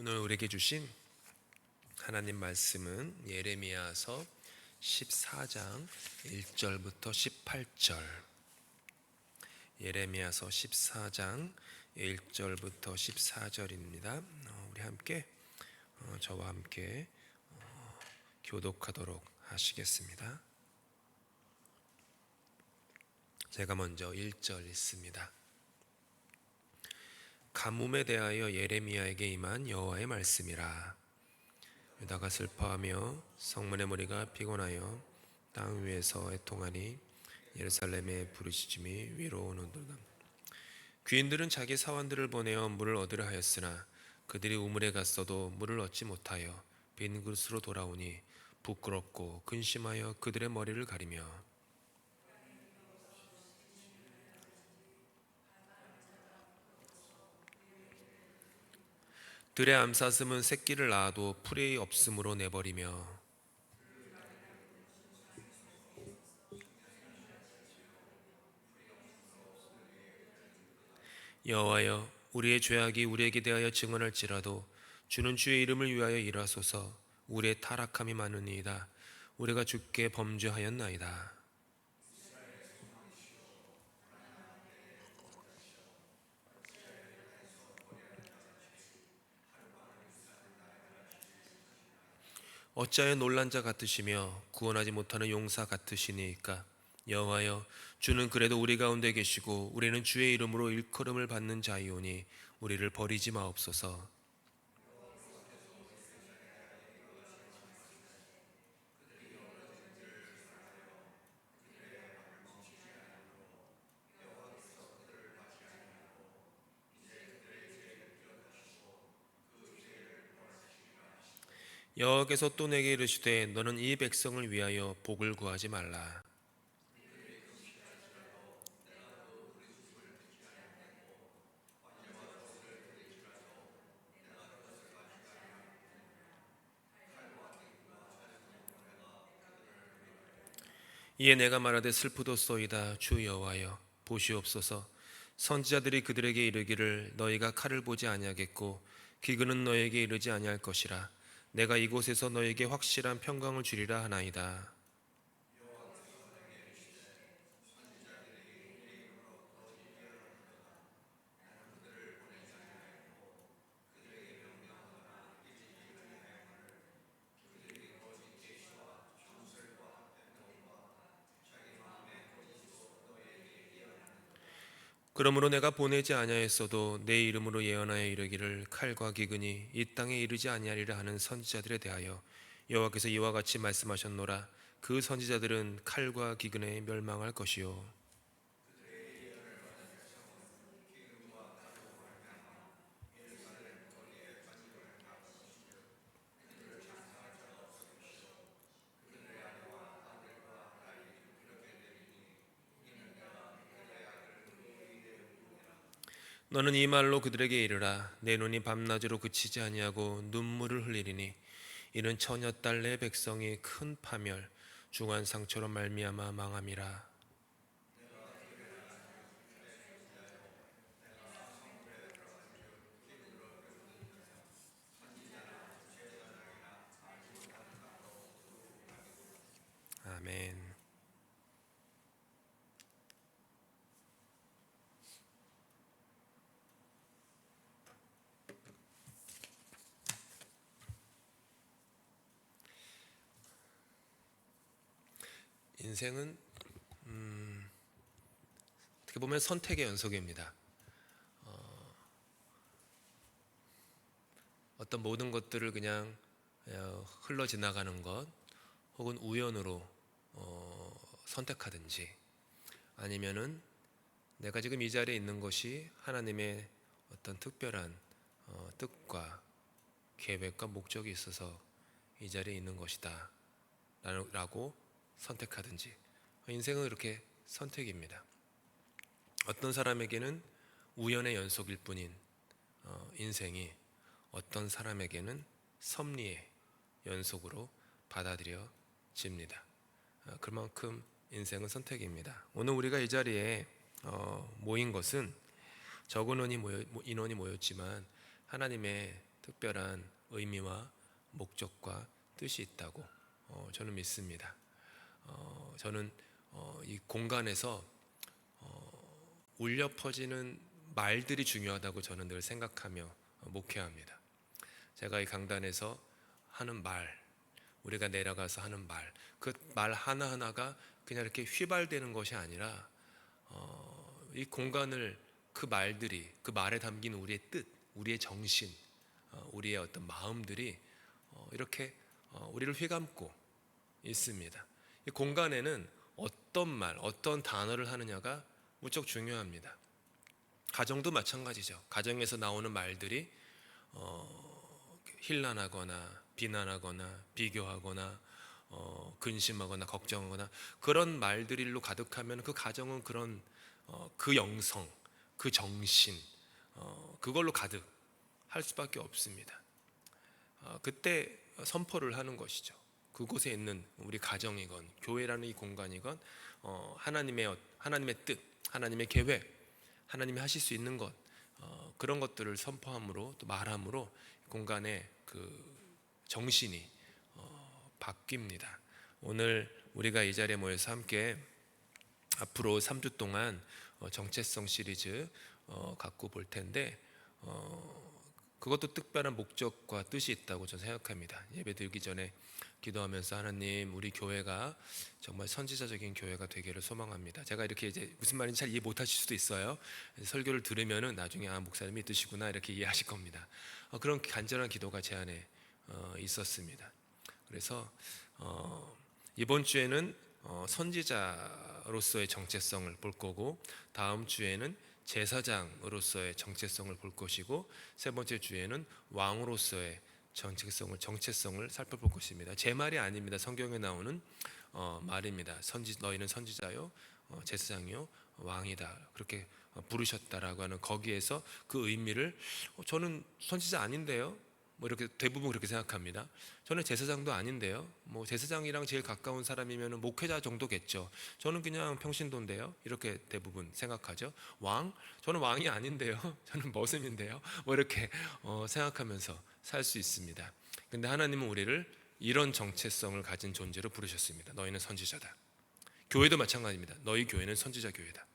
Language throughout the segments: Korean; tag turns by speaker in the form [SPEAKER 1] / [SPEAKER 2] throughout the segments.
[SPEAKER 1] 오늘 우리에게 주신 하나님 말씀은 예레미야서 14장 1절부터 18절. 예레미야서 14장 1절부터 14절입니다. 우리 함께 저와 함께 교독하도록 하시겠습니다. 제가 먼저 1절 읽습니다. 가뭄에 대하여 예레미야에게 임한 여호와의 말씀이라. 유다가 슬퍼하며 성문의 무리가 피곤하여 땅 위에서 애통하니 예루살렘의 부르짖음이 위로오는도다. 귀인들은 자기 사원들을 보내어 물을 얻으려 하였으나 그들이 우물에 갔어도 물을 얻지 못하여 빈 그릇으로 돌아오니 부끄럽고 근심하여 그들의 머리를 가리며 들의 암사슴은 새끼를 낳아도 풀이 없으므로 내버리며 여호와여, 우리의 죄악이 우리에게 대하여 증언할지라도 주는 주의 이름을 위하여 일하소서. 우리의 타락함이 많으니이다. 우리가 주께 범죄하였나이다. 어찌하여 놀란 자 같으시며 구원하지 못하는 용사 같으시니까? 여호와여, 주는 그래도 우리 가운데 계시고 우리는 주의 이름으로 일컬음을 받는 자이오니 우리를 버리지 마옵소서. 여호와께서 또 내게 이르시되 너는 이 백성을 위하여 복을 구하지 말라. 이에 내가 말하되 슬프도소이다. 주 여호와여, 보시옵소서. 선지자들이 그들에게 이르기를 너희가 칼을 보지 아니하겠고 기근은 너희에게 이르지 아니할 것이라. 내가 이곳에서 너희에게 확실한 평강을 주리라 하나이다. 그러므로 내가 보내지 아니하였어도 내 이름으로 예언하여 이르기를 칼과 기근이 이 땅에 이르지 아니하리라 하는 선지자들에 대하여 여호와께서 이와 같이 말씀하셨노라. 그 선지자들은 칼과 기근에 멸망할 것이요 너는 이 말로 그들에게 이르라. 내 눈이 밤낮으로 그치지 아니하고 눈물을 흘리리니 이는 처녀딸 내 백성이 큰 파멸 중한 상처로 말미암아 망함이라. 아멘. 인생은 어떻게 보면 선택의 연속입니다. 어떤 모든 것들을 그냥 흘러 지나가는 것 혹은 우연으로 선택하든지 아니면은 내가 지금 이 자리에 있는 것이 하나님의 어떤 특별한 뜻과 계획과 목적이 있어서 이 자리에 있는 것이다 라고 선택하든지, 인생은 그렇게 선택입니다. 어떤 사람에게는 우연의 연속일 뿐인 인생이 어떤 사람에게는 섭리의 연속으로 받아들여집니다. 그만큼 인생은 선택입니다. 오늘 우리가 이 자리에 모인 것은 적은 인원이 모였지만 하나님의 특별한 의미와 목적과 뜻이 있다고 저는 믿습니다. 저는 이 공간에서 울려 퍼지는 말들이 중요하다고 저는 늘 생각하며 목회합니다. 제가 이 강단에서 하는 말, 우리가 내려가서 하는 말, 그 말 하나하나가 그냥 이렇게 휘발되는 것이 아니라 이 공간을 그 말들이, 그 말에 담긴 우리의 뜻, 우리의 정신, 우리의 어떤 마음들이 이렇게 우리를 휘감고 있습니다. 이 공간에는 어떤 말, 어떤 단어를 하느냐가 무척 중요합니다. 가정도 마찬가지죠. 가정에서 나오는 말들이 힐난하거나 비난하거나 비교하거나 근심하거나 걱정하거나 그런 말들로 가득하면 그 가정은 그런 그 영성, 그 정신, 그걸로 가득할 수밖에 없습니다. 그때 선포를 하는 것이죠. 그곳에 있는 우리 가정이건 교회라는 이 공간이건 하나님의 뜻, 하나님의 계획, 하나님이 하실 수 있는 것, 그런 것들을 선포함으로 또 말함으로 공간의 그 정신이 바뀝니다. 오늘 우리가 이 자리에 모여서 함께 앞으로 3주 동안 정체성 시리즈 갖고 볼 텐데 그것도 특별한 목적과 뜻이 있다고 저는 생각합니다. 예배 드리기 전에 기도하면서 하나님, 우리 교회가 정말 선지자적인 교회가 되기를 소망합니다. 제가 이렇게 이제 무슨 말인지 잘 이해 못하실 수도 있어요. 설교를 들으면은 나중에 목사님이 뜻이구나 이렇게 이해하실 겁니다. 그런 간절한 기도가 제 안에 있었습니다. 그래서 이번 주에는 선지자로서의 정체성을 볼 거고, 다음 주에는 제사장으로서의 정체성을 볼 것이고, 세 번째 주에는 왕으로서의 정체성을 살펴볼 것입니다. 제 말이 아닙니다. 성경에 나오는 말입니다. 너희는 선지자요, 제사장이요, 왕이다. 그렇게 부르셨다라고 하는 거기에서 그 의미를 저는 선지자 아닌데요, 뭐 이렇게 대부분 그렇게 생각합니다. 저는 제사장도 아닌데요, 뭐 제사장이랑 제일 가까운 사람이면 목회자 정도겠죠. 저는 그냥 평신도인데요, 이렇게 대부분 생각하죠. 저는 왕이 아닌데요, 저는 머슴인데요, 뭐 이렇게 생각하면서 살 수 있습니다. 근데 하나님은 우리를 이런 정체성을 가진 존재로 부르셨습니다. 너희는 선지자다. 교회도 마찬가지입니다. 너희 교회는 선지자 교회다.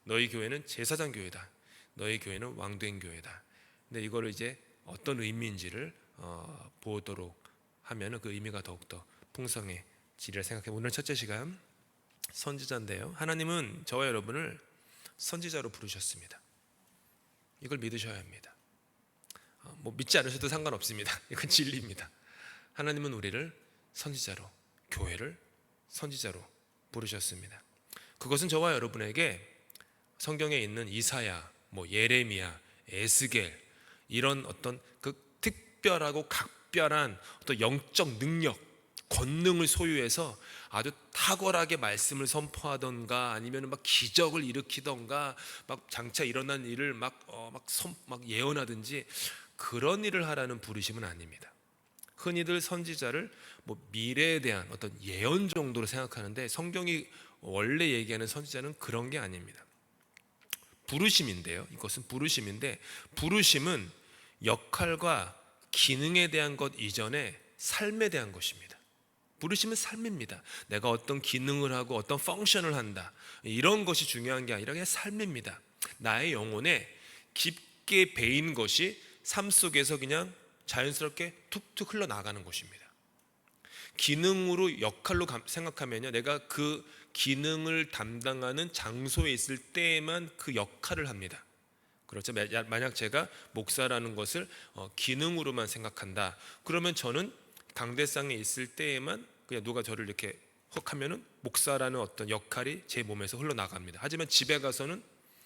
[SPEAKER 1] 너희 교회는 제사장 교회다. 너희 교회는 왕된 교회다. 근데 이거를 이제 어떤 의미인지를 보도록 하면 그 의미가 더욱더 풍성해지리라 생각해. 오늘 첫째 시간 선지자인데요, 하나님은 저와 여러분을 선지자로 부르셨습니다. 이걸 믿으셔야 합니다. 뭐 믿지 않으셔도 상관없습니다. 이건 진리입니다. 하나님은 우리를 선지자로, 교회를 선지자로 부르셨습니다. 그것은 저와 여러분에게 성경에 있는 이사야, 뭐 예레미야, 에스겔, 이런 어떤 그 특별하고 각별한 어떤 영적 능력, 권능을 소유해서 아주 탁월하게 말씀을 선포하던가, 아니면 막 기적을 일으키던가, 막 장차 일어난 일을 막 예언하든지 그런 일을 하라는 부르심은 아닙니다. 흔히들 선지자를 뭐 미래에 대한 어떤 예언 정도로 생각하는데, 성경이 원래 얘기하는 선지자는 그런 게 아닙니다. 부르심인데요, 이것은 부르심인데, 부르심은 역할과 기능에 대한 것 이전에 삶에 대한 것입니다. 부르심은 삶입니다. 내가 어떤 기능을 하고 어떤 펑션을 한다, 이런 것이 중요한 게 아니라 그냥 삶입니다. 나의 영혼에 깊게 배인 것이 삶 속에서 그냥 자연스럽게 툭툭 흘러나가는 것입니다. 기능으로, 역할로 생각하면요, 내가 그 기능을 담당하는 장소에 있을 때에만 그 역할을 합니다. 그렇죠. 만약 제가 목사라는 것을 기능으로만 생각한다, 그러면 저는 강대상에 있을 때에만 그냥 누가 저를 이렇게 헉 하면은 목사라는 어떤 역할이 제 몸에서 흘러나갑니다. 하지만 집에 가서는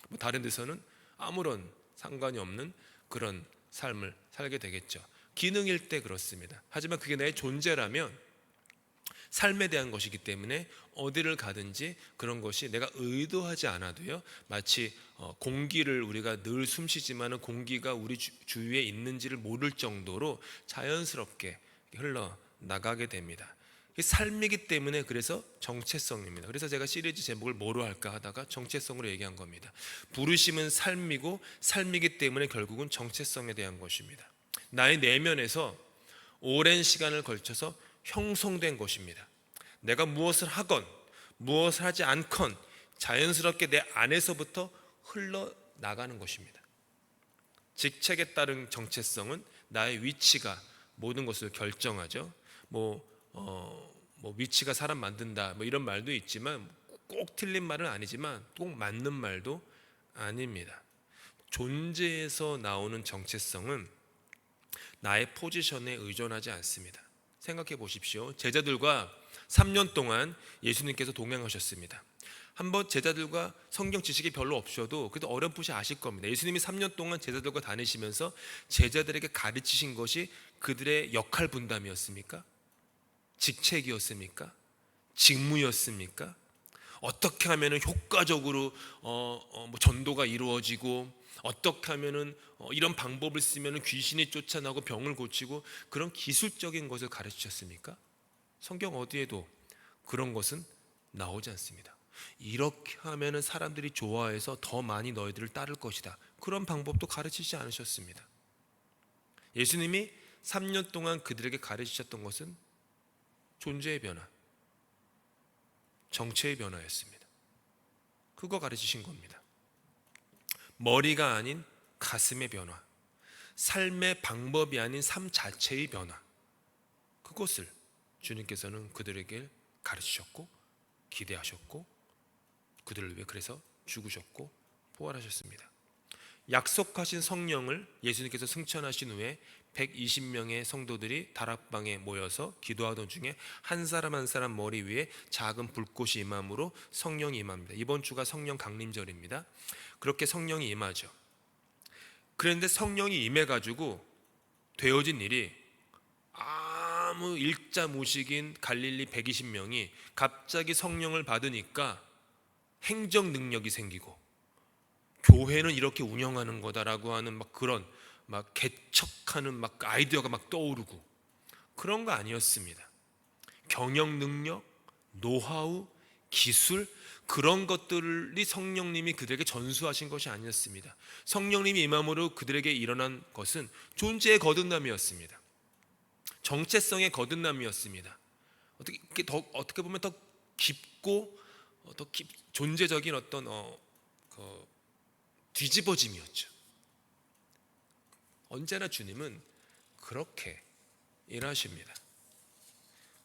[SPEAKER 1] 뭐 다른 데서는 아무런 상관이 없는 그런 삶을 살게 되겠죠. 기능일 때 그렇습니다. 하지만 그게 내 존재라면 삶에 대한 것이기 때문에 어디를 가든지 그런 것이 내가 의도하지 않아도요, 마치 공기를 우리가 늘 숨쉬지만 공기가 우리 주위에 있는지를 모를 정도로 자연스럽게 흘러나가게 됩니다. 삶이기 때문에 그래서 정체성입니다. 그래서 제가 시리즈 제목을 뭐로 할까 하다가 정체성으로 얘기한 겁니다. 부르심은 삶이고, 삶이기 때문에 결국은 정체성에 대한 것입니다. 나의 내면에서 오랜 시간을 걸쳐서 형성된 것입니다. 내가 무엇을 하건 무엇을 하지 않건 자연스럽게 내 안에서부터 흘러나가는 것입니다. 직책에 따른 정체성은 나의 위치가 모든 것을 결정하죠. 위치가 사람 만든다 이런 말도 있지만 꼭 틀린 말은 아니지만 꼭 맞는 말도 아닙니다. 존재에서 나오는 정체성은 나의 포지션에 의존하지 않습니다. 생각해 보십시오. 제자들과 3년 동안 예수님께서 동행하셨습니다. 한번 제자들과 성경 지식이 별로 없어도 그래도 어렴풋이 아실 겁니다. 예수님이 3년 동안 제자들과 다니시면서 제자들에게 가르치신 것이 그들의 역할 분담이었습니까? 직책이었습니까? 직무였습니까? 어떻게 하면 효과적으로 전도가 이루어지고 어떻게 하면 이런 방법을 쓰면 귀신이 쫓아나고 병을 고치고 그런 기술적인 것을 가르치셨습니까? 성경 어디에도 그런 것은 나오지 않습니다. 이렇게 하면 사람들이 좋아해서 더 많이 너희들을 따를 것이다, 그런 방법도 가르치지 않으셨습니다. 예수님이 3년 동안 그들에게 가르치셨던 것은 존재의 변화, 정체의 변화였습니다. 그거 가르치신 겁니다. 머리가 아닌 가슴의 변화, 삶의 방법이 아닌 삶 자체의 변화, 그것을 주님께서는 그들에게 가르치셨고 기대하셨고 그들을 위해 그래서 죽으셨고 부활하셨습니다. 약속하신 성령을 예수님께서 승천하신 후에 120명의 성도들이 다락방에 모여서 기도하던 중에 한 사람 한 사람 머리 위에 작은 불꽃이 임함으로 성령이 임합니다. 이번 주가 성령 강림절입니다. 그렇게 성령이 임하죠. 그런데 성령이 임해가지고 되어진 일이 아무 일자 무식인 갈릴리 120명이 갑자기 성령을 받으니까 행정 능력이 생기고 교회는 이렇게 운영하는 거다라고 하는 그런 개척하는 아이디어가 떠오르고 그런 거 아니었습니다. 경영 능력, 노하우, 기술, 그런 것들이 성령님이 그들에게 전수하신 것이 아니었습니다. 성령님이 임함으로 그들에게 일어난 것은 존재의 거듭남이었습니다. 정체성의 거듭남이었습니다. 어떻게 보면 더 깊고 존재적인 어떤 뒤집어짐이었죠. 언제나 주님은 그렇게 일하십니다.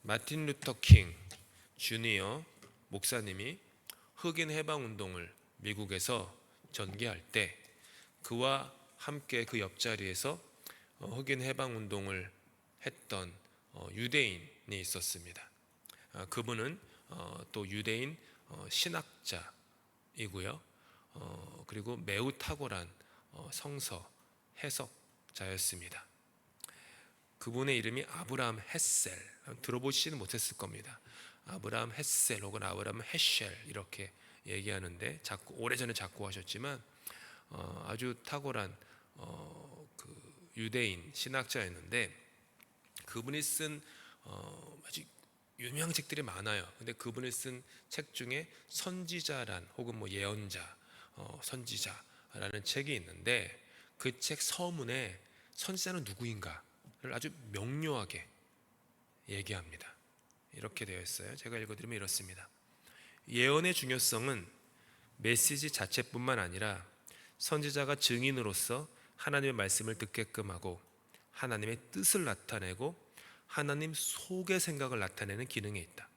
[SPEAKER 1] 마틴 루터 킹 주니어 목사님이 흑인 해방 운동을 미국에서 전개할 때 그와 함께 그 옆자리에서 흑인 해방 운동을 했던 유대인이 있었습니다. 그분은 또 유대인 신학자이고요. 그리고 매우 탁월한 성서 해석자였습니다. 그분의 이름이 아브라함 햇셀, 들어보시지는 못했을 겁니다. 아브라함 햇셀 혹은 아브라함 헤쉘 이렇게 얘기하는데 오래전에 작고하셨지만 아주 탁월한 그 유대인 신학자였는데 그분이 쓴 아주 유명한 책들이 많아요. 근데 그분이 쓴 책 중에 선지자란 혹은 예언자, 선지자라는 책이 있는데 그 책 서문에 선지자는 누구인가를 아주 명료하게 얘기합니다. 이렇게 되어 있어요. 제가 읽어드리면 이렇습니다. 예언의 중요성은 메시지 자체뿐만 아니라 선지자가 증인으로서 하나님의 말씀을 듣게끔 하고 하나님의 뜻을 나타내고 하나님 속의 생각을 나타내는 기능에 있다.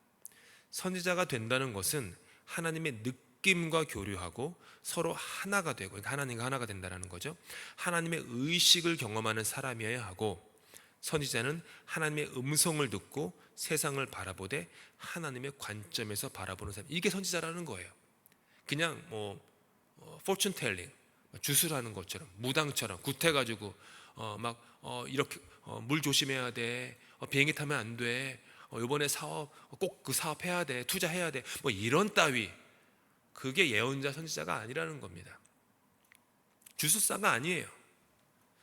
[SPEAKER 1] 선지자가 된다는 것은 하나님의 느낌과 교류하고 서로 하나가 되고, 그러니까 하나님과 하나가 된다는 거죠. 하나님의 의식을 경험하는 사람이어야 하고, 선지자는 하나님의 음성을 듣고 세상을 바라보되 하나님의 관점에서 바라보는 사람, 이게 선지자라는 거예요. 그냥 fortune telling, 주술하는 것처럼 무당처럼 굿해가지고 이렇게 물 조심해야 돼, 비행기 타면 안 돼, 이번에 사업 꼭 그 사업 해야 돼, 투자해야 돼, 이런 따위, 그게 예언자 선지자가 아니라는 겁니다. 주술사가 아니에요.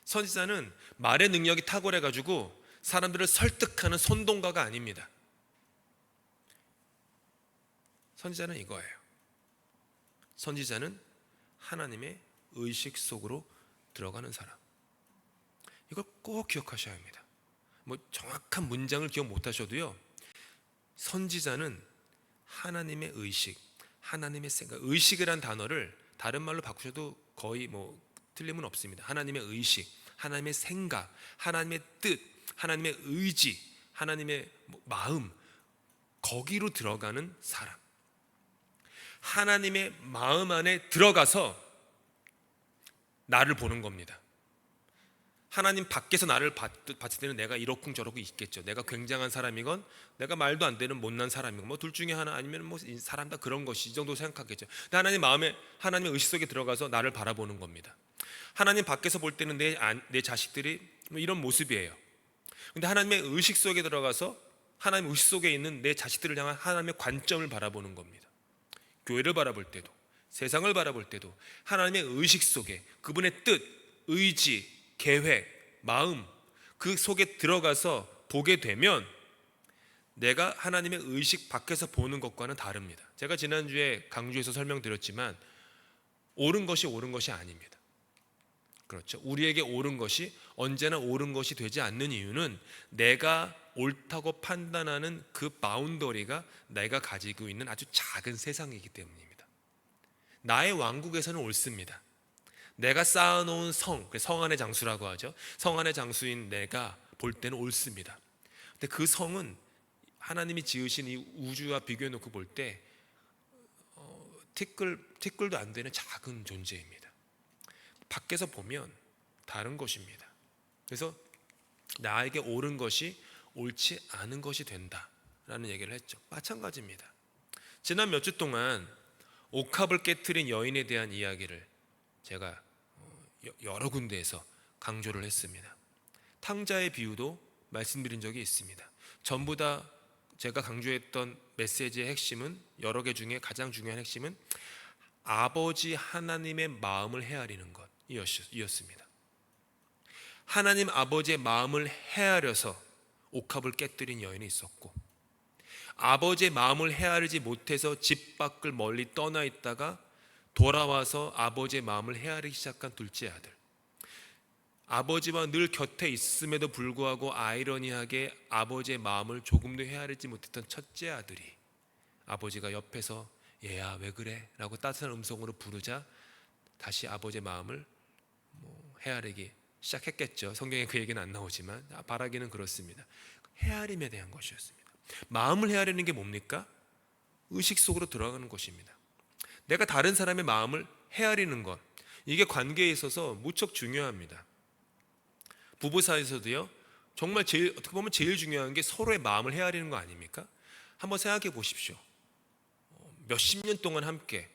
[SPEAKER 1] 선지자는 말의 능력이 탁월해가지고 사람들을 설득하는 선동가가 아닙니다. 선지자는 이거예요. 선지자는 하나님의 의식 속으로 들어가는 사람. 이걸 꼭 기억하셔야 합니다. 뭐 정확한 문장을 기억 못하셔도요, 선지자는 하나님의 의식, 하나님의 생각, 의식이란 단어를 다른 말로 바꾸셔도 거의 뭐 틀림은 없습니다. 하나님의 의식, 하나님의 생각, 하나님의 뜻, 하나님의 의지, 하나님의 마음, 거기로 들어가는 사람, 하나님의 마음 안에 들어가서 나를 보는 겁니다. 하나님 밖에서 나를 봤을 때는 내가 이러쿵저러쿵 있겠죠. 내가 굉장한 사람이건 내가 말도 안 되는 못난 사람이건 뭐 둘 중에 하나, 아니면 뭐 사람 다 그런 것이, 이 정도 생각하겠죠. 근데 하나님 마음에, 하나님의 의식 속에 들어가서 나를 바라보는 겁니다. 하나님 밖에서 볼 때는 내 자식들이 뭐 이런 모습이에요. 근데 하나님의 의식 속에 들어가서 하나님의 의식 속에 있는 내 자식들을 향한 하나님의 관점을 바라보는 겁니다. 교회를 바라볼 때도, 세상을 바라볼 때도 하나님의 의식 속에 그분의 뜻, 의지, 계획, 마음, 그 속에 들어가서 보게 되면 내가 하나님의 의식 밖에서 보는 것과는 다릅니다. 제가 지난주에 강주에서 설명드렸지만 옳은 것이 옳은 것이 아닙니다. 그렇죠. 우리에게 옳은 것이 언제나 옳은 것이 되지 않는 이유는 내가 옳다고 판단하는 그 바운더리가 내가 가지고 있는 아주 작은 세상이기 때문입니다. 나의 왕국에서는 옳습니다. 내가 쌓아놓은 성 안의 장수라고 하죠. 성 안의 장수인 내가 볼 때는 옳습니다. 근데 그 성은 하나님이 지으신 이 우주와 비교해놓고 볼 때 티끌도 안 되는 작은 존재입니다. 밖에서 보면 다른 것입니다. 그래서 나에게 옳은 것이 옳지 않은 것이 된다라는 얘기를 했죠. 마찬가지입니다. 지난 몇 주 동안 옥합을 깨트린 여인에 대한 이야기를 제가 여러 군데에서 강조를 했습니다. 탕자의 비유도 말씀드린 적이 있습니다. 전부 다 제가 강조했던 메시지의 핵심은, 여러 개 중에 가장 중요한 핵심은 아버지 하나님의 마음을 헤아리는 것이었습니다. 하나님 아버지의 마음을 헤아려서 옥합을 깨뜨린 여인이 있었고, 아버지의 마음을 헤아리지 못해서 집 밖을 멀리 떠나 있다가 돌아와서 아버지의 마음을 헤아리기 시작한 둘째 아들, 아버지와 늘 곁에 있음에도 불구하고 아이러니하게 아버지의 마음을 조금도 헤아리지 못했던 첫째 아들이 아버지가 옆에서 얘야 왜 그래? 라고 따뜻한 음성으로 부르자 다시 아버지의 마음을 헤아리기 시작했겠죠. 성경에 그 얘기는 안 나오지만 바라기는 그렇습니다. 헤아림에 대한 것이었습니다. 마음을 헤아리는 게 뭡니까? 의식 속으로 들어가는 것입니다. 내가 다른 사람의 마음을 헤아리는 것, 이게 관계에 있어서 무척 중요합니다. 부부 사이에서도요, 정말 어떻게 보면 제일 중요한 게 서로의 마음을 헤아리는 거 아닙니까? 한번 생각해 보십시오. 몇십 년 동안 함께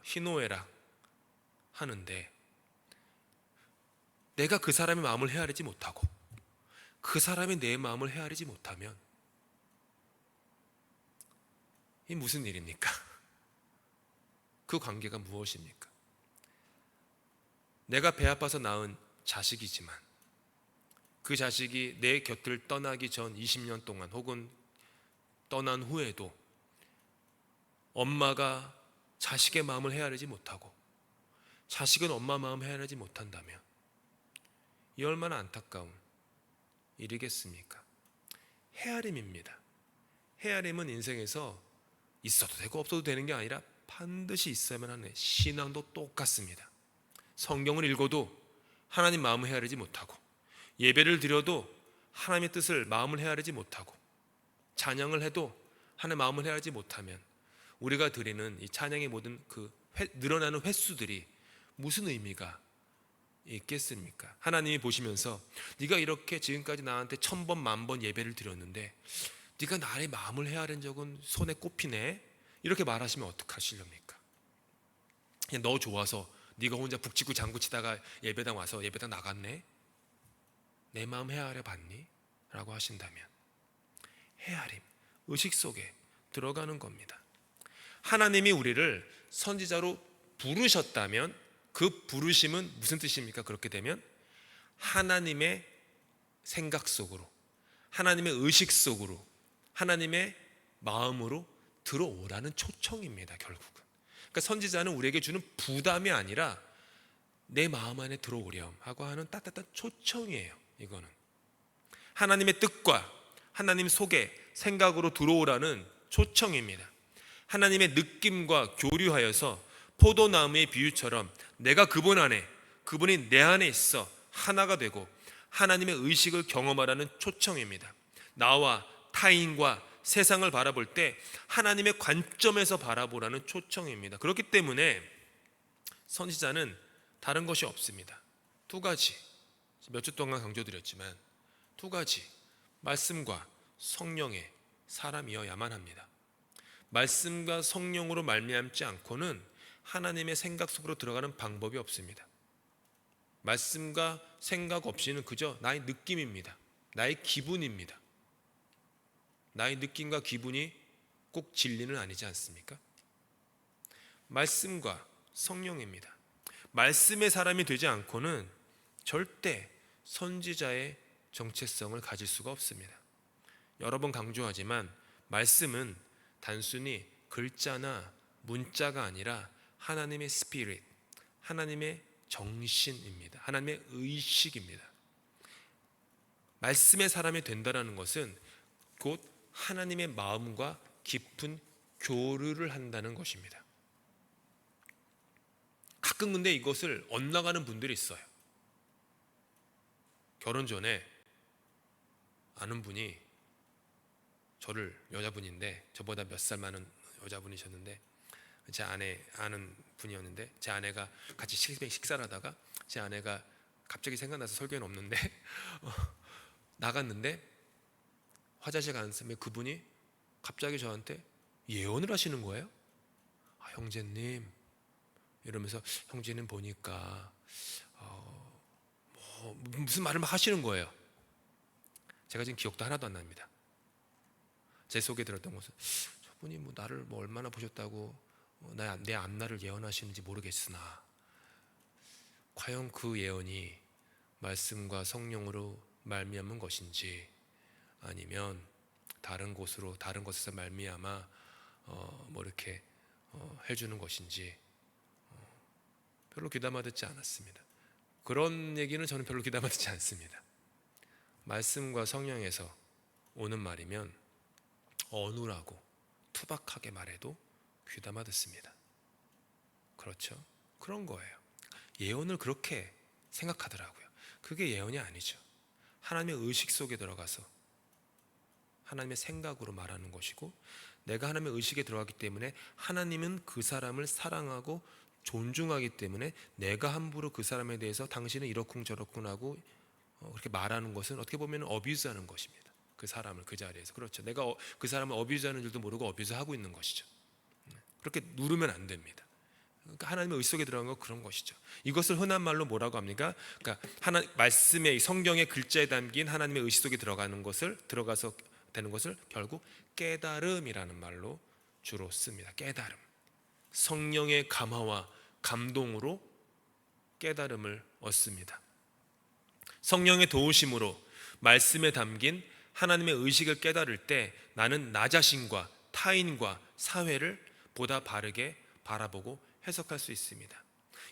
[SPEAKER 1] 희노애락 하는데 내가 그 사람의 마음을 헤아리지 못하고 그 사람이 내 마음을 헤아리지 못하면 이 무슨 일입니까? 그 관계가 무엇입니까? 내가 배 아파서 낳은 자식이지만 그 자식이 내 곁을 떠나기 전 20년 동안 혹은 떠난 후에도 엄마가 자식의 마음을 헤아리지 못하고 자식은 엄마 마음 헤아리지 못한다면 이 얼마나 안타까운 일이겠습니까? 헤아림입니다. 헤아림은 인생에서 있어도 되고 없어도 되는 게 아니라 반드시 있어야만 하는, 신앙도 똑같습니다. 성경을 읽어도 하나님 마음을 헤아리지 못하고, 예배를 드려도 하나님의 뜻을 마음을 헤아리지 못하고, 찬양을 해도 하나님의 마음을 헤아리지 못하면 우리가 드리는 이 찬양의 모든 늘어나는 횟수들이 무슨 의미가 있겠습니까? 하나님이 보시면서 네가 이렇게 지금까지 나한테 1000번 만번 예배를 드렸는데 네가 나의 마음을 헤아린 적은 손에 꼽히네, 이렇게 말하시면 어떡하시렵니까? 그냥 너 좋아서 네가 혼자 북치고 장구치다가 예배당 와서 예배당 나갔네, 내 마음 헤아려 봤니? 라고 하신다면 헤아림, 의식 속에 들어가는 겁니다. 하나님이 우리를 선지자로 부르셨다면 그 부르심은 무슨 뜻입니까? 그렇게 되면 하나님의 생각 속으로, 하나님의 의식 속으로, 하나님의 마음으로 들어오라는 초청입니다. 결국은. 그러니까 선지자는 우리에게 주는 부담이 아니라 내 마음 안에 들어오렴 하고 하는 따뜻한 초청이에요. 이거는 하나님의 뜻과 하나님 속에 생각으로 들어오라는 초청입니다. 하나님의 느낌과 교류하여서 포도나무의 비유처럼 내가 그분 안에, 그분이 내 안에 있어 하나가 되고 하나님의 의식을 경험하라는 초청입니다. 나와 타인과 세상을 바라볼 때 하나님의 관점에서 바라보라는 초청입니다. 그렇기 때문에 선지자는 다른 것이 없습니다. 두 가지, 몇 주 동안 강조드렸지만 두 가지, 말씀과 성령의 사람이어야만 합니다. 말씀과 성령으로 말미암지 않고는 하나님의 생각 속으로 들어가는 방법이 없습니다. 말씀과 생각 없이는 그저 나의 느낌입니다. 나의 기분입니다. 나의 느낌과 기분이 꼭 진리는 아니지 않습니까? 말씀과 성령입니다. 말씀의 사람이 되지 않고는 절대 선지자의 정체성을 가질 수가 없습니다. 여러 번 강조하지만 말씀은 단순히 글자나 문자가 아니라 하나님의 스피릿, 하나님의 정신입니다. 하나님의 의식입니다. 말씀의 사람이 된다는 것은 곧 하나님의 마음과 깊은 교류를 한다는 것입니다. 가끔 근데 이것을 엇나가는 분들이 있어요. 결혼 전에 아는 분이 저를, 여자분인데 저보다 몇 살 많은 여자분이셨는데 제 아내 아는 분이었는데 제 아내가 같이 식사를 하다가 제 아내가 갑자기 생각나서 설교는 없는데 나갔는데 화장실 가는 സമ에 그분이 갑자기 저한테 예언을 하시는 거예요. 형제님 이러면서 형제님 보니까 무슨 말을 막 하시는 거예요. 제가 지금 기억도 하나도 안 납니다. 제 속에 들었던 것은 저분이 나를 얼마나 보셨다고 내 앞날을 예언하시는지 모르겠으나 과연 그 예언이 말씀과 성령으로 말미암은 것인지 아니면 다른 것에서 말미암아 이렇게 해주는 것인지 별로 귀담아 듣지 않았습니다. 그런 얘기는 저는 별로 귀담아 듣지 않습니다. 말씀과 성령에서 오는 말이면 어눌하고 투박하게 말해도 귀담아 듣습니다. 그렇죠? 그런 거예요. 예언을 그렇게 생각하더라고요. 그게 예언이 아니죠. 하나님의 의식 속에 들어가서 하나님의 생각으로 말하는 것이고, 내가 하나님의 의식에 들어가기 때문에 하나님은 그 사람을 사랑하고 존중하기 때문에 내가 함부로 그 사람에 대해서 당신은 이렇군 저렇군 하고 그렇게 말하는 것은 어떻게 보면 어뷰즈하는 것입니다. 그 사람을 그 자리에서. 그렇죠. 내가 그 사람을 어뷰즈하는 줄도 모르고 어뷰즈하고 있는 것이죠. 그렇게 누르면 안 됩니다. 그러니까 하나님의 의 속에 들어간 건 그런 것이죠. 이것을 흔한 말로 뭐라고 합니까? 그러니까 말씀의 성경의 글자에 담긴 하나님의 의식 속에 들어가서 되는 것을 결국 깨달음이라는 말로 주로 씁니다. 깨달음. 성령의 감화와 감동으로 깨달음을 얻습니다. 성령의 도우심으로 말씀에 담긴 하나님의 의식을 깨달을 때 나는 나 자신과 타인과 사회를 보다 바르게 바라보고 해석할 수 있습니다.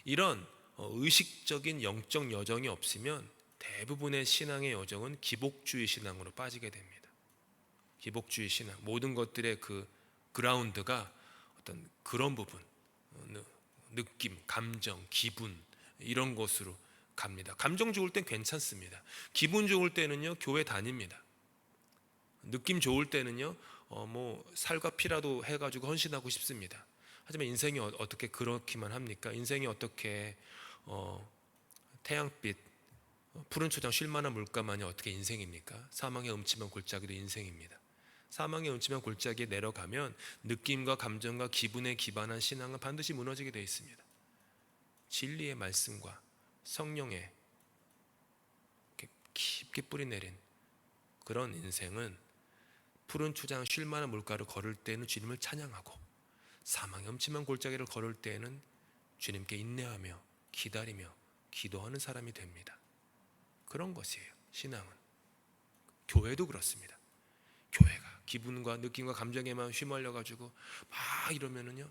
[SPEAKER 1] 이런 의식적인 영적 여정이 없으면 대부분의 신앙의 여정은 기복주의 신앙으로 빠지게 됩니다. 기복주의 신앙, 모든 것들의 그 그라운드가 어떤 그런 부분, 느낌, 감정, 기분 이런 것으로 갑니다. 감정 좋을 땐 괜찮습니다. 기분 좋을 때는요 교회 다닙니다. 느낌 좋을 때는요 살과 피라도 해가지고 헌신하고 싶습니다. 하지만 인생이 어떻게 그렇기만 합니까? 인생이 어떻게 태양빛 푸른 초장 쉴만한 물가만이 어떻게 인생입니까? 사망의 음침한 골짜기도 인생입니다. 사망의 음침한 골짜기에 내려가면 느낌과 감정과 기분에 기반한 신앙은 반드시 무너지게 되어 있습니다. 진리의 말씀과 성령의 깊게 뿌리내린 그런 인생은 푸른 초장 쉴만한 물가를 걸을 때는 주님을 찬양하고, 사망의 음침한 골짜기를 걸을 때에는 주님께 인내하며 기다리며 기도하는 사람이 됩니다. 그런 것이에요. 신앙은. 교회도 그렇습니다. 교회가 기분과 느낌과 감정에만 휘말려가지고 막 이러면은요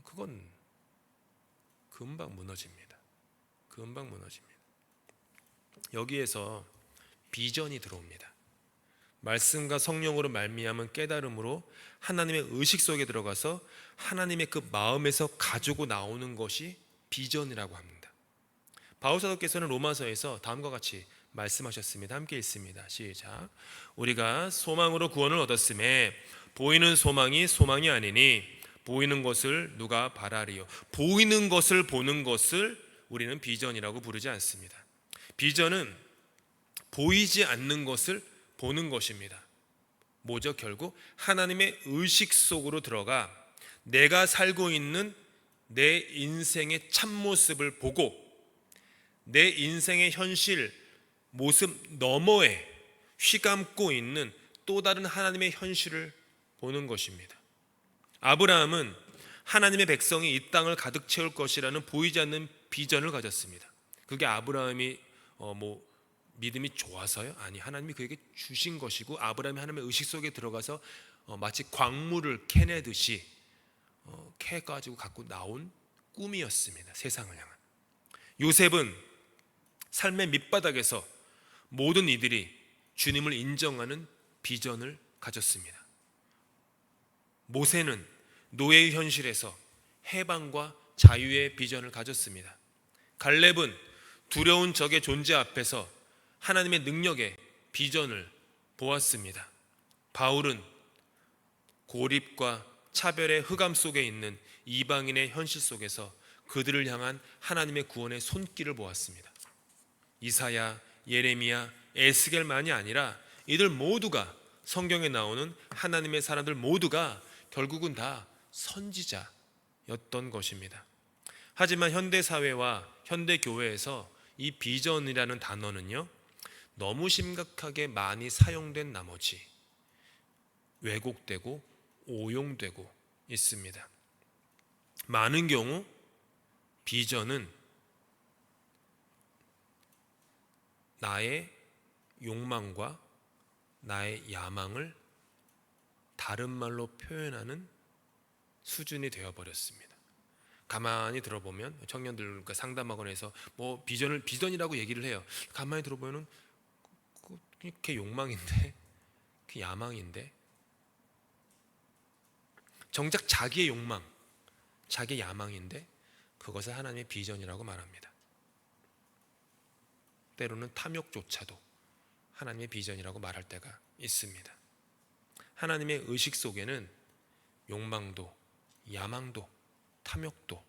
[SPEAKER 1] 그건 금방 무너집니다. 금방 무너집니다. 여기에서 비전이 들어옵니다. 말씀과 성령으로 말미암은 깨달음으로 하나님의 의식 속에 들어가서 하나님의 그 마음에서 가지고 나오는 것이 비전이라고 합니다. 바울 사도께서는 로마서에서 다음과 같이 말씀하셨습니다. 함께 읽습니다. 시작. 우리가 소망으로 구원을 얻었음에 보이는 소망이 소망이 아니니 보이는 것을 누가 바라리요. 보이는 것을 보는 것을 우리는 비전이라고 부르지 않습니다. 비전은 보이지 않는 것을 보는 것입니다. 뭐죠? 결국 하나님의 의식 속으로 들어가 내가 살고 있는 내 인생의 참모습을 보고 내 인생의 현실 모습 너머에 휘감고 있는 또 다른 하나님의 현실을 보는 것입니다. 아브라함은 하나님의 백성이 이 땅을 가득 채울 것이라는 보이지 않는 비전을 가졌습니다. 그게 아브라함이 믿음이 좋아서요? 아니, 하나님이 그에게 주신 것이고 아브라함이 하나님의 의식 속에 들어가서 마치 광물을 캐내듯이 캐가지고 갖고 나온 꿈이었습니다. 세상을 향한. 요셉은 삶의 밑바닥에서 모든 이들이 주님을 인정하는 비전을 가졌습니다. 모세는 노예의 현실에서 해방과 자유의 비전을 가졌습니다. 갈렙은 두려운 적의 존재 앞에서 하나님의 능력의 비전을 보았습니다. 바울은 고립과 차별의 흑암 속에 있는 이방인의 현실 속에서 그들을 향한 하나님의 구원의 손길을 보았습니다. 이사야, 예레미야, 에스겔만이 아니라 이들 모두가 성경에 나오는 하나님의 사람들 모두가 결국은 다 선지자였던 것입니다. 하지만 현대사회와 현대교회에서 이 비전이라는 단어는요, 너무 심각하게 많이 사용된 나머지 왜곡되고 오용되고 있습니다. 많은 경우 비전은 나의 욕망과 나의 야망을 다른 말로 표현하는 수준이 되어버렸습니다. 가만히 들어보면 청년들과 상담학원에서 비전이라고 얘기를 해요. 가만히 들어보면 그게 욕망인데, 그게 야망인데, 정작 자기의 욕망, 자기의 야망인데 그것을 하나님의 비전이라고 말합니다. 때로는 탐욕조차도 하나님의 비전이라고 말할 때가 있습니다. 하나님의 의식 속에는 욕망도 야망도 탐욕도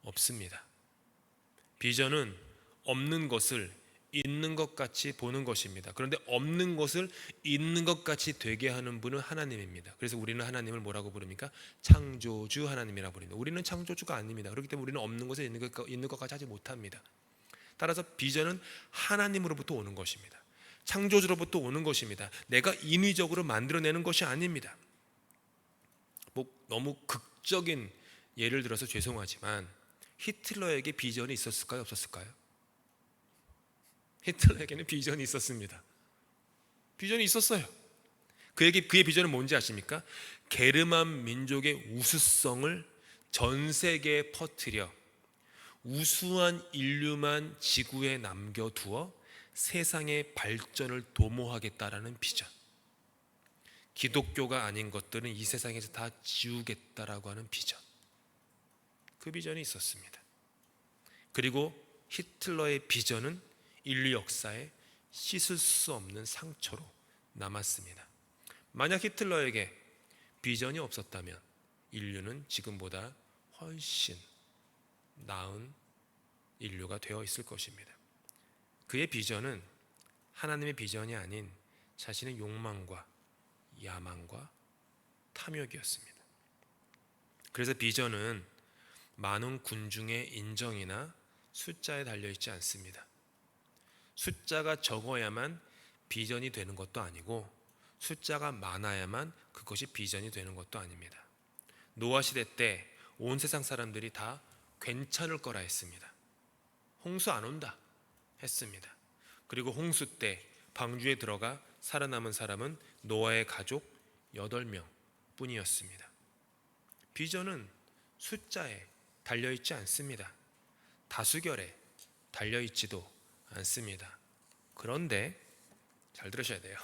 [SPEAKER 1] 없습니다. 비전은 없는 것을 있는 것 같이 보는 것입니다. 그런데 없는 것을 있는 것 같이 되게 하는 분은 하나님입니다. 그래서 우리는 하나님을 뭐라고 부릅니까? 창조주 하나님이라고 부릅니다. 우리는 창조주가 아닙니다. 그렇기 때문에 우리는 없는 것을 있는 것까지 하지 못합니다. 따라서 비전은 하나님으로부터 오는 것입니다. 창조주로부터 오는 것입니다. 내가 인위적으로 만들어내는 것이 아닙니다. 너무 극적인 예를 들어서 죄송하지만 히틀러에게 비전이 있었을까요? 없었을까요? 히틀러에게는 비전이 있었습니다. 비전이 있었어요. 그의 비전은 뭔지 아십니까? 게르만 민족의 우수성을 전 세계에 퍼뜨려 우수한 인류만 지구에 남겨두어 세상의 발전을 도모하겠다라는 비전. 기독교가 아닌 것들은 이 세상에서 다 지우겠다라고 하는 비전. 그 비전이 있었습니다. 그리고 히틀러의 비전은 인류 역사에 씻을 수 없는 상처로 남았습니다. 만약 히틀러에게 비전이 없었다면 인류는 지금보다 훨씬 나은 인류가 되어 있을 것입니다. 그의 비전은 하나님의 비전이 아닌 자신의 욕망과 야망과 탐욕이었습니다. 그래서 비전은 많은 군중의 인정이나 숫자에 달려있지 않습니다. 숫자가 적어야만 비전이 되는 것도 아니고 숫자가 많아야만 그것이 비전이 되는 것도 아닙니다. 노아 시대 때 온 세상 사람들이 다 괜찮을 거라 했습니다. 홍수 안 온다 했습니다. 그리고 홍수 때 방주에 들어가 살아남은 사람은 노아의 가족 8명 뿐이었습니다. 비전은 숫자에 달려있지 않습니다. 다수결에 달려있지도 않습니다. 그런데 잘 들으셔야 돼요.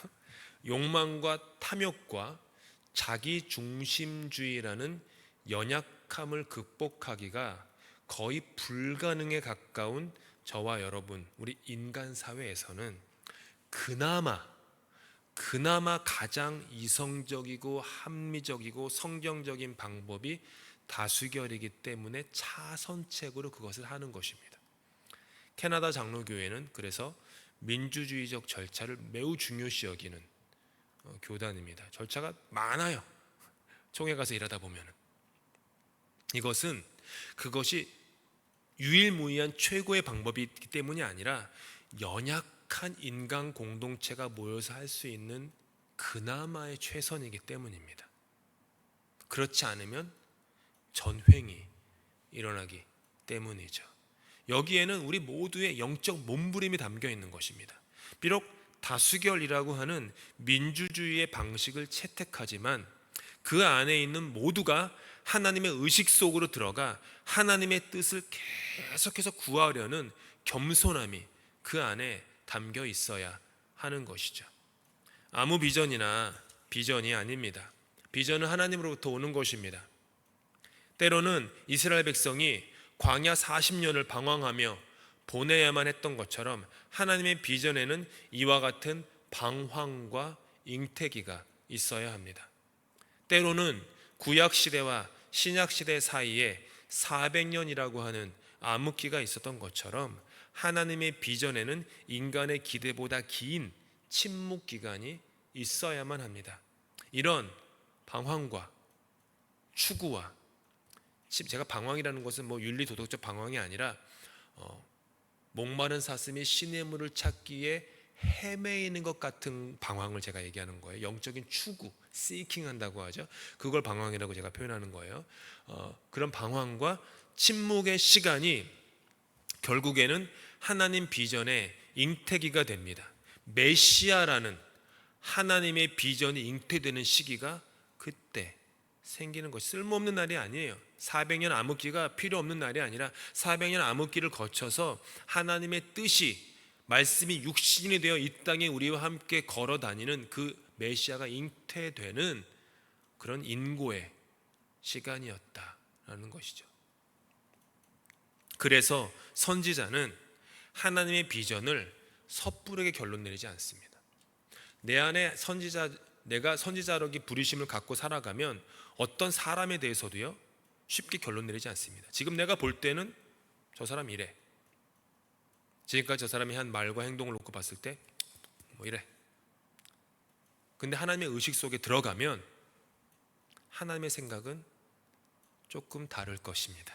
[SPEAKER 1] 욕망과 탐욕과 자기중심주의라는 연약함을 극복하기가 거의 불가능에 가까운 저와 여러분, 우리 인간 사회에서는 그나마 가장 이성적이고 합리적이고 성경적인 방법이 다수결이기 때문에 차선책으로 그것을 하는 것입니다. 캐나다 장로교회는 그래서 민주주의적 절차를 매우 중요시 여기는 교단입니다. 절차가 많아요. 총회 가서 일하다 보면 그것이 유일무이한 최고의 방법이기 때문이 아니라 연약한 인간 공동체가 모여서 할 수 있는 그나마의 최선이기 때문입니다. 그렇지 않으면 전횡이 일어나기 때문이죠. 여기에는 우리 모두의 영적 몸부림이 담겨 있는 것입니다. 비록 다수결이라고 하는 민주주의의 방식을 채택하지만 그 안에 있는 모두가 하나님의 의식 속으로 들어가 하나님의 뜻을 계속해서 구하려는 겸손함이 그 안에 담겨 있어야 하는 것이죠. 아무 비전이 아닙니다. 비전은 하나님으로부터 오는 것입니다. 때로는 이스라엘 백성이 광야 40년을 방황하며 보내야만 했던 것처럼 하나님의 비전에는 이와 같은 방황과 잉태기가 있어야 합니다. 때로는 구약시대와 신약시대 사이에 400년이라고 하는 암흑기가 있었던 것처럼 하나님의 비전에는 인간의 기대보다 긴 침묵기간이 있어야만 합니다. 이런 방황과 추구와, 제가 방황이라는 것은 윤리 도덕적 방황이 아니라 목마른 사슴이 시냇물을 찾기에 헤매이는 것 같은 방황을 제가 얘기하는 거예요. 영적인 추구, seeking 한다고 하죠. 그걸 방황이라고 제가 표현하는 거예요. 그런 방황과 침묵의 시간이 결국에는 하나님 비전의 잉태기가 됩니다. 메시아라는 하나님의 비전이 잉태되는 시기가 그때 생기는 것이 쓸모없는 날이 아니에요. 400년 암흑기가 필요 없는 날이 아니라 400년 암흑기를 거쳐서 하나님의 뜻이, 말씀이 육신이 되어 이 땅에 우리와 함께 걸어 다니는 그 메시아가 잉태되는 그런 인고의 시간이었다라는 것이죠. 그래서 선지자는 하나님의 비전을 섣부르게 결론 내리지 않습니다. 내 안에 내가 선지자로기 부르심을 갖고 살아가면 어떤 사람에 대해서도요 쉽게 결론 내리지 않습니다. 지금 내가 볼 때는 저 사람 이래, 지금까지 저 사람이 한 말과 행동을 놓고 봤을 때 이래. 근데 하나님의 의식 속에 들어가면 하나님의 생각은 조금 다를 것입니다.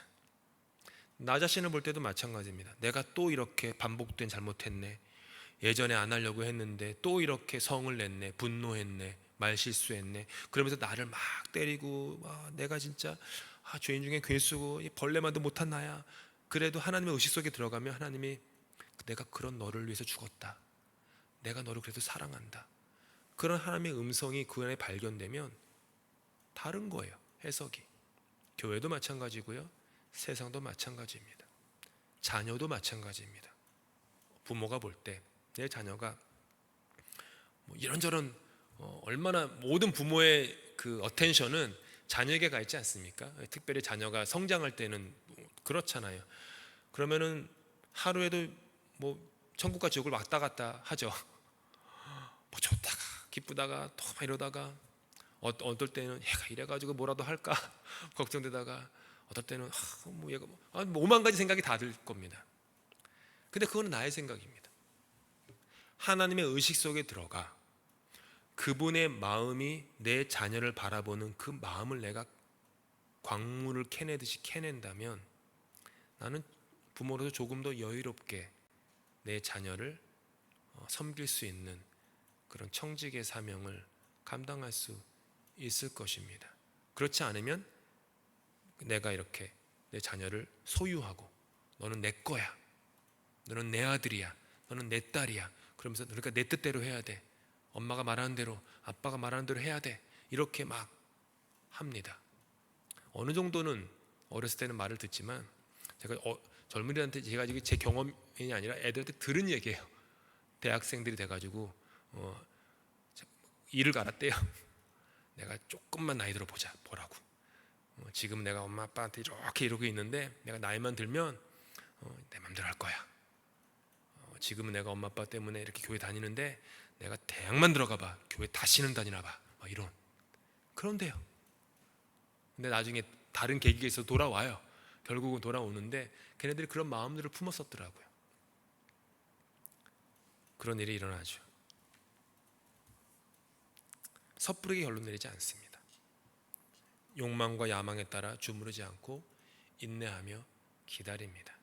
[SPEAKER 1] 나 자신을 볼 때도 마찬가지입니다. 내가 또 이렇게 반복된 잘못했네, 예전에 안 하려고 했는데 또 이렇게 성을 냈네, 분노했네, 말실수했네, 그러면서 나를 막 때리고, 내가 진짜 죄인 중에 괴수고 벌레만도 못한 나야. 그래도 하나님의 의식 속에 들어가면 하나님이 내가 그런 너를 위해서 죽었다, 내가 너를 그래도 사랑한다, 그런 하나님의 음성이 그 안에 발견되면 다른 거예요. 해석이. 교회도 마찬가지고요, 세상도 마찬가지입니다. 자녀도 마찬가지입니다. 부모가 볼 때 내 자녀가 이런저런 얼마나 모든 부모의 그 어텐션은 자녀에게 가 있지 않습니까? 특별히 자녀가 성장할 때는 그렇잖아요. 그러면은 하루에도 천국과 지옥을 왔다 갔다 하죠. 좋다가 기쁘다가 또 이러다가 어떨 때는 얘가 이래가지고 뭐라도 할까 걱정되다가 어떨 때는 얘가 오만 가지 생각이 다 들 겁니다. 근데 그거는 나의 생각입니다. 하나님의 의식 속에 들어가 그분의 마음이 내 자녀를 바라보는 그 마음을 내가 광물을 캐내듯이 캐낸다면 나는 부모로서 조금 더 여유롭게 내 자녀를 섬길 수 있는 그런 청직의 사명을 감당할 수 있을 것입니다. 그렇지 않으면 내가 이렇게 내 자녀를 소유하고 너는 내 거야, 너는 내 아들이야, 너는 내 딸이야, 그러면서 그러니까 내 뜻대로 해야 돼, 엄마가 말하는 대로 아빠가 말하는 대로 해야 돼, 이렇게 막 합니다. 어느 정도는 어렸을 때는 말을 듣지만 제가 젊은이들한테 제가 지금 제 경험이 아니라 애들한테 들은 얘기예요. 대학생들이 돼가지고 일을 갈았대요. 내가 조금만 나이 들어보자 보라고. 지금 내가 엄마 아빠한테 이렇게 이러고 있는데 내가 나이만 들면 내 맘대로 할 거야. 지금은 내가 엄마 아빠 때문에 이렇게 교회 다니는데 내가 대학만 들어가 봐. 교회 다시는 다니나 봐. 이런. 그런데요. 근데 나중에 다른 계기가 있어서 돌아와요. 결국은 돌아오는데 걔네들이 그런 마음들을 품었었더라고요. 그런 일이 일어나죠. 섣부르게 결론 내리지 않습니다. 욕망과 야망에 따라 주무르지 않고 인내하며 기다립니다.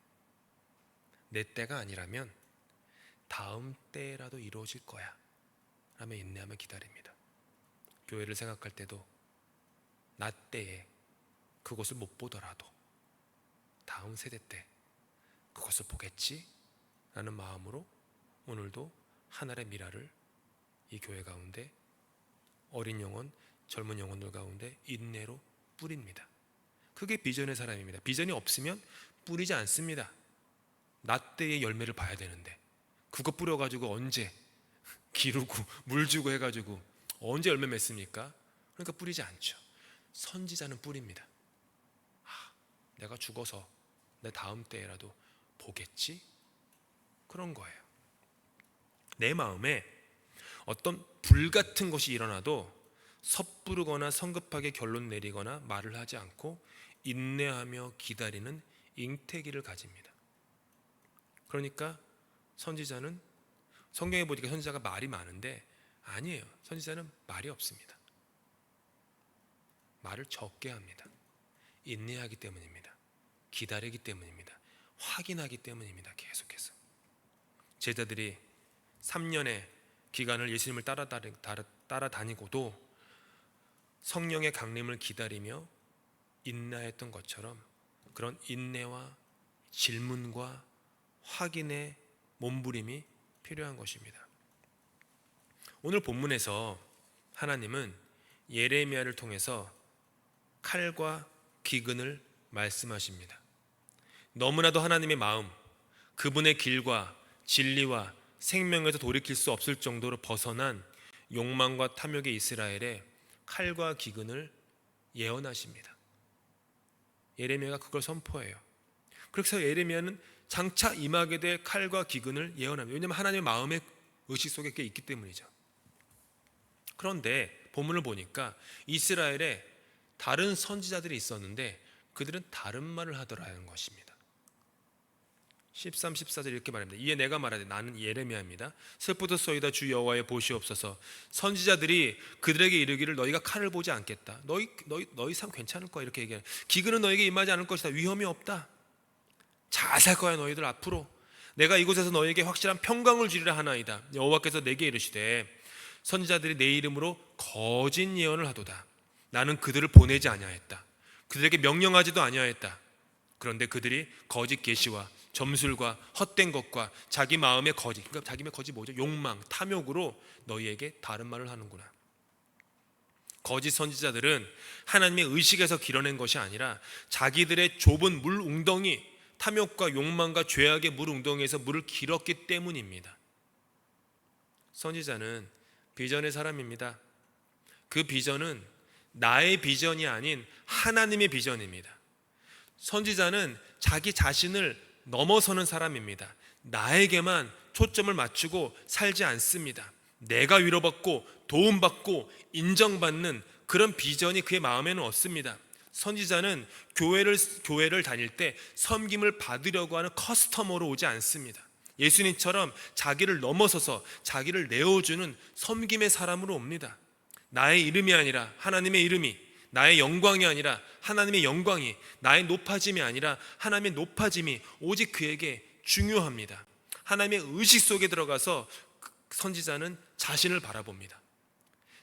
[SPEAKER 1] 내 때가 아니라면 다음 때라도 이루어질 거야 라며 인내하며 기다립니다. 교회를 생각할 때도 나 때에 그것을 못 보더라도 다음 세대 때 그것을 보겠지 라는 마음으로 오늘도 하늘의 미라를 이 교회 가운데 어린 영혼, 젊은 영혼들 가운데 인내로 뿌립니다. 그게 비전의 사람입니다. 비전이 없으면 뿌리지 않습니다. 나 때의 열매를 봐야 되는데 그거 뿌려가지고 언제 기르고 물 주고 해가지고 언제 열매 맺습니까? 그러니까 뿌리지 않죠. 선지자는 뿌립니다. 내가 죽어서 내 다음 때라도 보겠지? 그런 거예요. 내 마음에 어떤 불같은 것이 일어나도 섣부르거나 성급하게 결론 내리거나 말을 하지 않고 인내하며 기다리는 잉태기를 가집니다. 그러니까 선지자는 성경에 보니까 선지자가 말이 많은데 아니에요. 선지자는 말이 없습니다. 말을 적게 합니다. 인내하기 때문입니다. 기다리기 때문입니다. 확인하기 때문입니다. 계속해서 제자들이 3년의 기간을 예수님을 따라다니고도 성령의 강림을 기다리며 인내했던 것처럼 그런 인내와 질문과 확인의 몸부림이 필요한 것입니다. 오늘 본문에서 하나님은 예레미야를 통해서 칼과 기근을 말씀하십니다. 너무나도 하나님의 마음, 그분의 길과 진리와 생명에서 돌이킬 수 없을 정도로 벗어난 욕망과 탐욕의 이스라엘에 칼과 기근을 예언하십니다. 예레미야가 그걸 선포해요. 그래서 예레미야는 장차 임하게 될 칼과 기근을 예언합니다. 왜냐하면 하나님의 마음의 의식 속에 그게 있기 때문이죠. 그런데 본문을 보니까 이스라엘에 다른 선지자들이 있었는데 그들은 다른 말을 하더라는 것입니다. 13, 14절 이렇게 말합니다. 이에 내가 말하되 나는 예레미야입니다. 슬프도소이다 주 여호와의 보시옵소서. 선지자들이 그들에게 이르기를 너희가 칼을 보지 않겠다. 너희 삶 괜찮을 거야 이렇게 얘기해요. 기근은 너에게 임하지 않을 것이다. 위험이 없다. 잘 살 거야 너희들 앞으로. 내가 이곳에서 너희에게 확실한 평강을 주리라 하나이다. 여호와께서 내게 이르시되 선지자들이 내 이름으로 거짓 예언을 하도다. 나는 그들을 보내지 아니하였다. 그들에게 명령하지도 아니하였다. 그런데 그들이 거짓 계시와 점술과 헛된 것과 자기 마음의 거짓, 그러니까 자기 마음의 거짓 뭐죠? 욕망, 탐욕으로 너희에게 다른 말을 하는구나. 거짓 선지자들은 하나님의 의식에서 길어낸 것이 아니라 자기들의 좁은 물 웅덩이, 탐욕과 욕망과 죄악의 물 웅덩이에서 물을 길었기 때문입니다. 선지자는 비전의 사람입니다. 그 비전은 나의 비전이 아닌 하나님의 비전입니다. 선지자는 자기 자신을 넘어서는 사람입니다. 나에게만 초점을 맞추고 살지 않습니다. 내가 위로받고 도움받고 인정받는 그런 비전이 그의 마음에는 없습니다. 선지자는 교회를 다닐 때 섬김을 받으려고 하는 커스터머로 오지 않습니다. 예수님처럼 자기를 넘어서서 자기를 내어주는 섬김의 사람으로 옵니다. 나의 이름이 아니라 하나님의 이름이, 나의 영광이 아니라 하나님의 영광이, 나의 높아짐이 아니라 하나님의 높아짐이 오직 그에게 중요합니다. 하나님의 의식 속에 들어가서 선지자는 자신을 바라봅니다.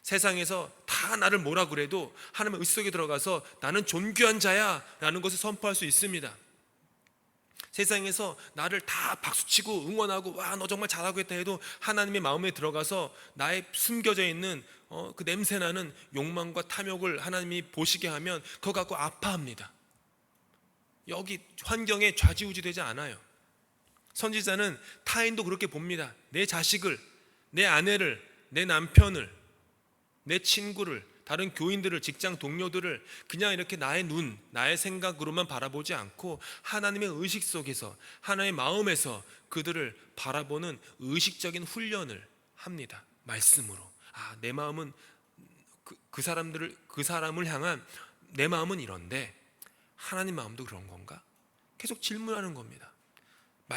[SPEAKER 1] 세상에서 다 나를 뭐라 그래도 하나님의 의식 속에 들어가서 나는 존귀한 자야 라는 것을 선포할 수 있습니다. 세상에서 나를 다 박수치고 응원하고 와 너 정말 잘하고 있다 해도 하나님의 마음에 들어가서 나의 숨겨져 있는 그 냄새나는 욕망과 탐욕을 하나님이 보시게 하면 그거 갖고 아파합니다. 여기 환경에 좌지우지되지 않아요. 선지자는 타인도 그렇게 봅니다. 내 자식을, 내 아내를, 내 남편을, 내 친구를, 다른 교인들을, 직장 동료들을 그냥 이렇게 나의 눈, 나의 생각으로만 바라보지 않고 하나님의 의식 속에서, 하나님의 마음에서 그들을 바라보는 의식적인 훈련을 합니다. 말씀으로. 내 마음은 그 사람을 향한 내 마음은 이런데 하나님 마음도 그런 건가? 계속 질문하는 겁니다.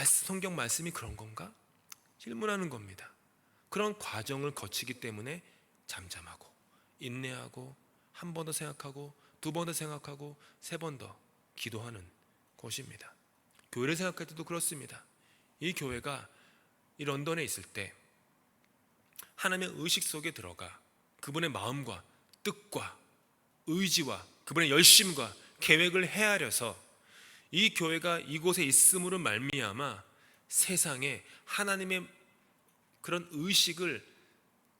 [SPEAKER 1] 성경 말씀이 그런 건가? 질문하는 겁니다. 그런 과정을 거치기 때문에 잠잠하고 인내하고 한 번 더 생각하고 두 번 더 생각하고 세 번 더 기도하는 곳입니다. 교회를 생각할 때도 그렇습니다. 이 교회가 이 런던에 있을 때 하나님의 의식 속에 들어가 그분의 마음과 뜻과 의지와 그분의 열심과 계획을 헤아려서 이 교회가 이곳에 있음으로 말미암아 세상에 하나님의 그런 의식을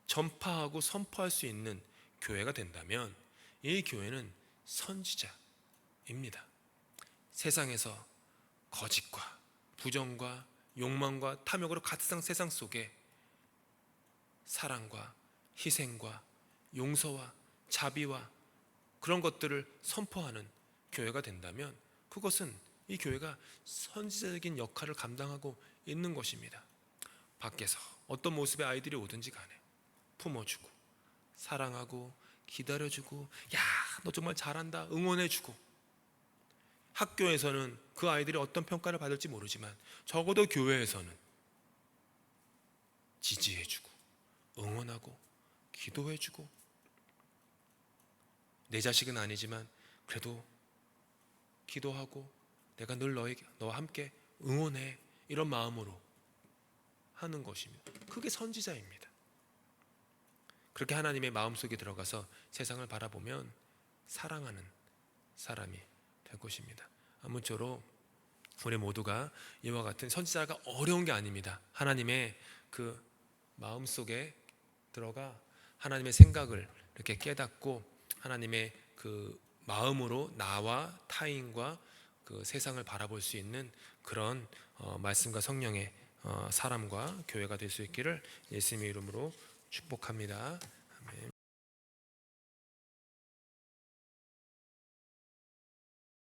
[SPEAKER 1] 전파하고 선포할 수 있는 교회가 된다면 이 교회는 선지자입니다. 세상에서 거짓과 부정과 욕망과 탐욕으로 가득한 세상 속에 사랑과 희생과 용서와 자비와 그런 것들을 선포하는 교회가 된다면 그것은 이 교회가 선지자적인 역할을 감당하고 있는 것입니다. 밖에서 어떤 모습의 아이들이 오든지 간에 품어주고 사랑하고 기다려주고 야, 너 정말 잘한다 응원해주고, 학교에서는 그 아이들이 어떤 평가를 받을지 모르지만 적어도 교회에서는 지지해주고 응원하고 기도해주고, 내 자식은 아니지만 그래도 기도하고 내가 늘 너와 함께 응원해, 이런 마음으로 하는 것입니다. 그게 선지자입니다. 그렇게 하나님의 마음속에 들어가서 세상을 바라보면 사랑하는 사람이 될 것입니다. 아무쪼록 우리 모두가 이와 같은 선지자가 어려운 게 아닙니다. 하나님의 그 마음속에 들어가 하나님의 생각을 이렇게 깨닫고 하나님의 그 마음으로 나와 타인과 그 세상을 바라볼 수 있는 그런 말씀과 성령의 사람과 교회가 될 수 있기를 예수님의 이름으로 축복합니다. 아멘.